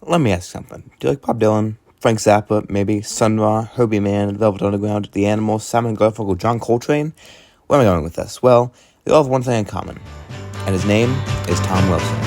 Let me ask something. Do you like Bob Dylan, Frank Zappa, maybe Sun Ra, Herbie Mann, Velvet Underground, The Animals, Simon Garfunkel, John Coltrane? Where am I going with this? Well, they all have one thing in common, and his name is Tom Wilson.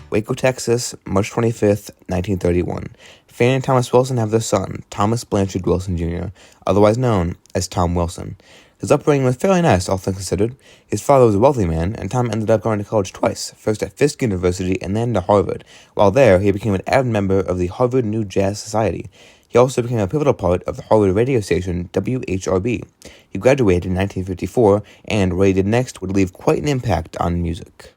Waco, Texas, March 25th, 1931. Fannie and Thomas Wilson have their son, Thomas Blanchard Wilson Jr., otherwise known as Tom Wilson. His upbringing was fairly nice, all things considered. His father was a wealthy man, and Tom ended up going to college twice, first at Fisk University and then to Harvard. While there, he became an avid member of the Harvard New Jazz Society. He also became a pivotal part of the Harvard radio station WHRB. He graduated in 1954, and what he did next would leave quite an impact on music.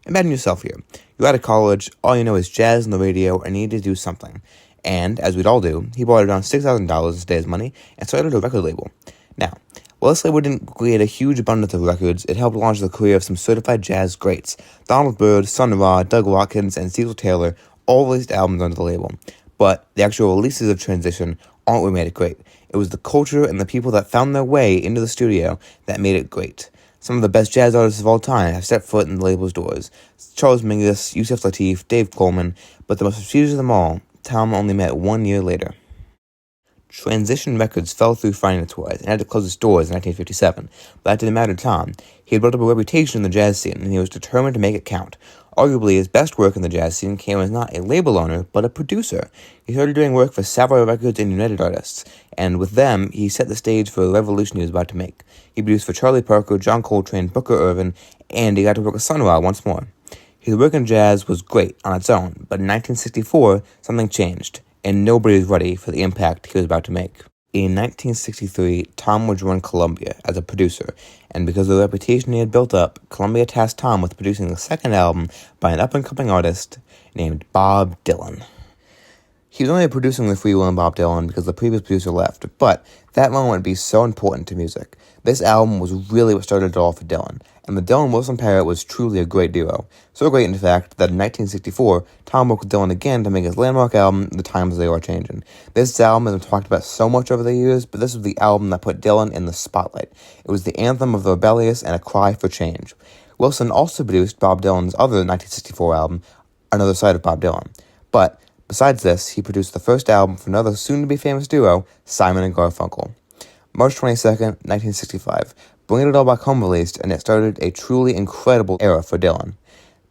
Imagine yourself here. You're out of college, all you know is jazz on the radio, and you need to do something. And, as we'd all do, he borrowed around $6,000 in today's money and started a record label. Now, while this label didn't create a huge abundance of records, it helped launch the career of some certified jazz greats. Donald Byrd, Sun Ra, Doug Watkins, and Cecil Taylor all released albums under the label. But the actual releases of Transition aren't what made it great. It was the culture and the people that found their way into the studio that made it great. Some of the best jazz artists of all time have stepped foot in the label's doors. Charles Mingus, Yusef Lateef, Dave Coleman, but the most prestigious of them all, Tom only met 1 year later. Transition Records fell through finance-wise and had to close its doors in 1957, but that didn't matter to Tom. He had built up a reputation in the jazz scene, and he was determined to make it count. Arguably, his best work in the jazz scene came as not a label owner, but a producer. He started doing work for Sapphire Records and United Artists, and with them, he set the stage for the revolution he was about to make. He produced for Charlie Parker, John Coltrane, Booker Ervin, and he got to work with Sun Ra once more. His work in jazz was great on its own, but in 1964, something changed, and nobody was ready for the impact he was about to make. In 1963, Tom would join Columbia as a producer, and because of the reputation he had built up, Columbia tasked Tom with producing the second album by an up-and-coming artist named Bob Dylan. He was only producing the free will in Bob Dylan because the previous producer left, but that moment would be so important to music. This album was really what started it all for Dylan, and the Dylan-Wilson pair was truly a great duo. So great, in fact, that in 1964, Tom worked with Dylan again to make his landmark album, The Times They Are Changin'. This album has been talked about so much over the years, but this was the album that put Dylan in the spotlight. It was the anthem of the rebellious and a cry for change. Wilson also produced Bob Dylan's other 1964 album, Another Side of Bob Dylan. But besides this, he produced the first album for another soon-to-be-famous duo, Simon and Garfunkel. March 22nd, 1965, Bring It All Back Home released, and it started a truly incredible era for Dylan.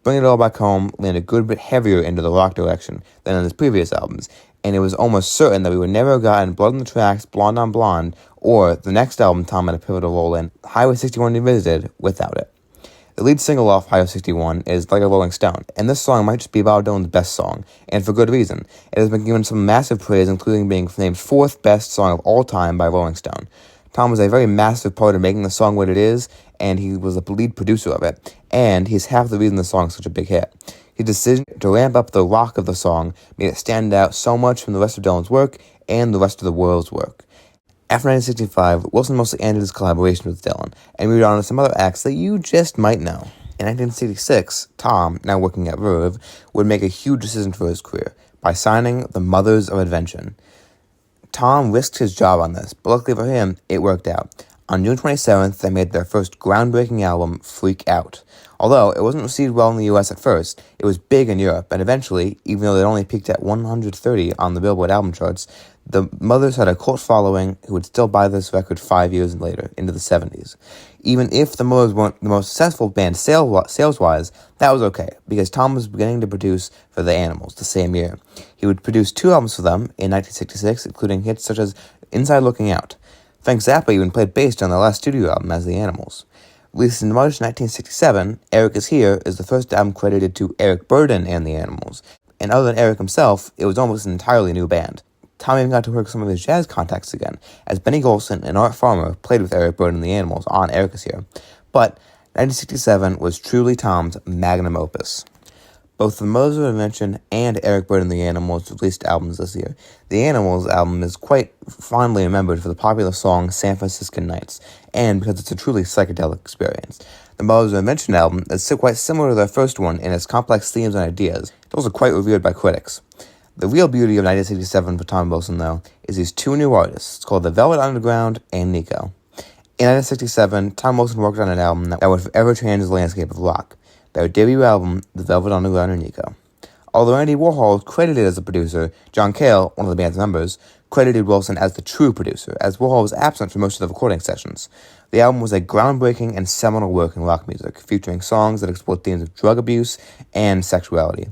Bring It All Back Home leaned a good bit heavier into the rock direction than in his previous albums, and it was almost certain that we would never have gotten Blood on the Tracks, Blonde on Blonde, or the next album Tom had a pivotal role in, Highway 61 Revisited, without it. The lead single off Highway 61 is Like a Rolling Stone, and this song might just be Bob Dylan's best song, and for good reason. It has been given some massive praise, including being named 4th best song of all time by Rolling Stone. Tom was a very massive part of making the song what it is, and he was the lead producer of it, and he's half the reason the song is such a big hit. His decision to ramp up the rock of the song made it stand out so much from the rest of Dylan's work and the rest of the world's work. After 1965, Wilson mostly ended his collaboration with Dylan, and moved on to some other acts that you just might know. In 1966, Tom, now working at Verve, would make a huge decision for his career by signing the Mothers of Invention. Tom risked his job on this, but luckily for him, it worked out. On June 27th, they made their first groundbreaking album, Freak Out. Although it wasn't received well in the US at first, it was big in Europe, and eventually, even though it only peaked at 130 on the Billboard album charts, the Mothers had a cult following who would still buy this record 5 years later, into the 70s. Even if the Mothers weren't the most successful band sales-wise, that was okay, because Tom was beginning to produce for The Animals the same year. He would produce 2 albums for them in 1966, including hits such as Inside Looking Out. Frank Zappa even played bass on their last studio album as The Animals. Released in March 1967, Eric Is Here is the first album credited to Eric Burdon and The Animals, and other than Eric himself, it was almost an entirely new band. Tom even got to work some of his jazz contacts again, as Benny Golson and Art Farmer played with Eric Burdon and The Animals on Eric Is Here. But 1967 was truly Tom's magnum opus. Both the Mothers of Invention and Eric Burdon and The Animals released albums this year. The Animals album is quite fondly remembered for the popular song San Franciscan Nights, and because it's a truly psychedelic experience. The Mothers of Invention album is quite similar to their first one in its complex themes and ideas. It's also quite revered by critics. The real beauty of 1967 for Tom Wilson, though, is these two new artists called the Velvet Underground and Nico. In 1967, Tom Wilson worked on an album that would forever change the landscape of rock, their debut album, The Velvet Underground and Nico. Although Andy Warhol was credited as the producer, John Cale, one of the band's members, credited Wilson as the true producer, as Warhol was absent for most of the recording sessions. The album was a groundbreaking and seminal work in rock music, featuring songs that explored themes of drug abuse and sexuality.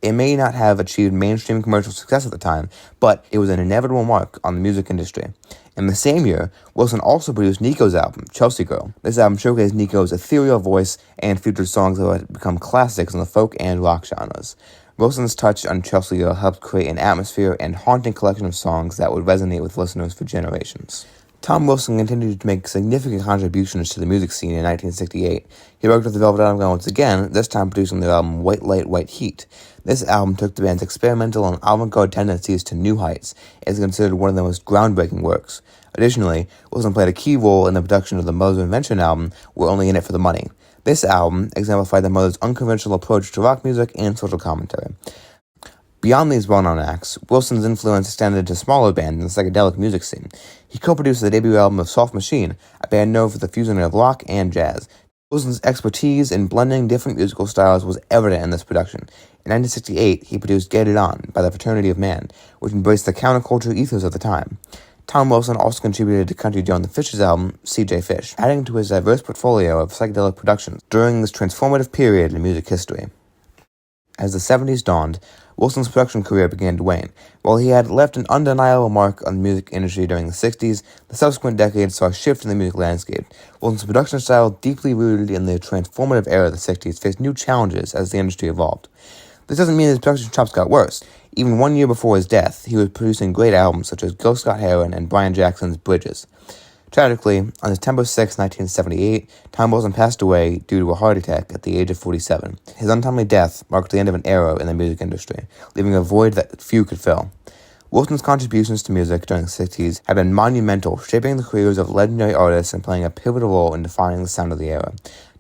It may not have achieved mainstream commercial success at the time, but it was an inevitable mark on the music industry. In the same year, Wilson also produced Nico's album, Chelsea Girl. This album showcased Nico's ethereal voice and featured songs that would become classics in the folk and rock genres. Wilson's touch on Chelsea Girl helped create an atmosphere and haunting collection of songs that would resonate with listeners for generations. Tom Wilson continued to make significant contributions to the music scene in 1968. He worked with the Velvet Underground once again, this time producing their album White Light, White Heat. This album took the band's experimental and avant-garde tendencies to new heights and is considered one of the most groundbreaking works. Additionally, Wilson played a key role in the production of the Mother's Invention album, We're Only in It for the Money. This album exemplified the Mother's unconventional approach to rock music and social commentary. Beyond these well-known acts, Wilson's influence extended to smaller bands in the psychedelic music scene. He co-produced the debut album of Soft Machine, a band known for the fusion of rock and jazz. Wilson's expertise in blending different musical styles was evident in this production. In 1968, he produced Get It On by the Fraternity of Man, which embraced the counterculture ethos of the time. Tom Wilson also contributed to Country Joe and the Fish's album, C.J. Fish, adding to his diverse portfolio of psychedelic productions during this transformative period in music history. As the 70s dawned, Wilson's production career began to wane. While he had left an undeniable mark on the music industry during the 60s, the subsequent decades saw a shift in the music landscape. Wilson's production style, deeply rooted in the transformative era of the 60s, faced new challenges as the industry evolved. This doesn't mean his production chops got worse. Even 1 year before his death, he was producing great albums such as Gil Scott-Heron and Brian Jackson's Bridges. Tragically, on September 6, 1978, Tom Wilson passed away due to a heart attack at the age of 47. His untimely death marked the end of an era in the music industry, leaving a void that few could fill. Wilson's contributions to music during the 60s have been monumental, shaping the careers of legendary artists and playing a pivotal role in defining the sound of the era.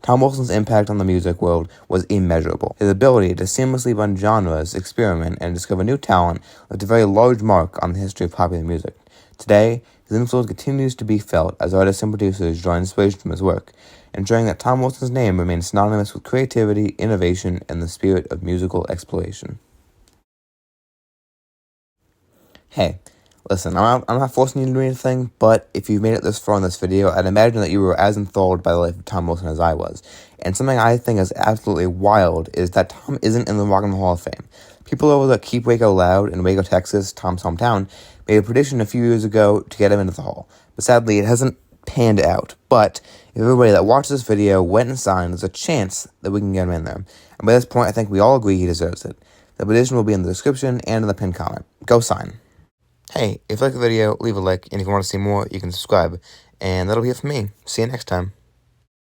Tom Wilson's impact on the music world was immeasurable. His ability to seamlessly blend genres, experiment, and discover new talent left a very large mark on the history of popular music. Today, his influence continues to be felt as artists and producers draw inspiration from his work, ensuring that Tom Wilson's name remains synonymous with creativity, innovation, and the spirit of musical exploration. Hey, listen, I'm not forcing you to do anything, but if you've made it this far in this video, I'd imagine that you were as enthralled by the life of Tom Wilson as I was. And something I think is absolutely wild is that Tom isn't in the Rock and Roll Hall of Fame. People over at Keep Waco Loud in Waco, Texas, Tom's hometown, made a prediction a few years ago to get him into the Hall. But sadly, it hasn't panned out. But if everybody that watched this video went and signed, there's a chance that we can get him in there. And by this point, I think we all agree he deserves it. The petition will be in the description and in the pinned comment. Go sign. Hey, if you like the video, leave a like, and if you want to see more, you can subscribe. And that'll be it for me. See you next time.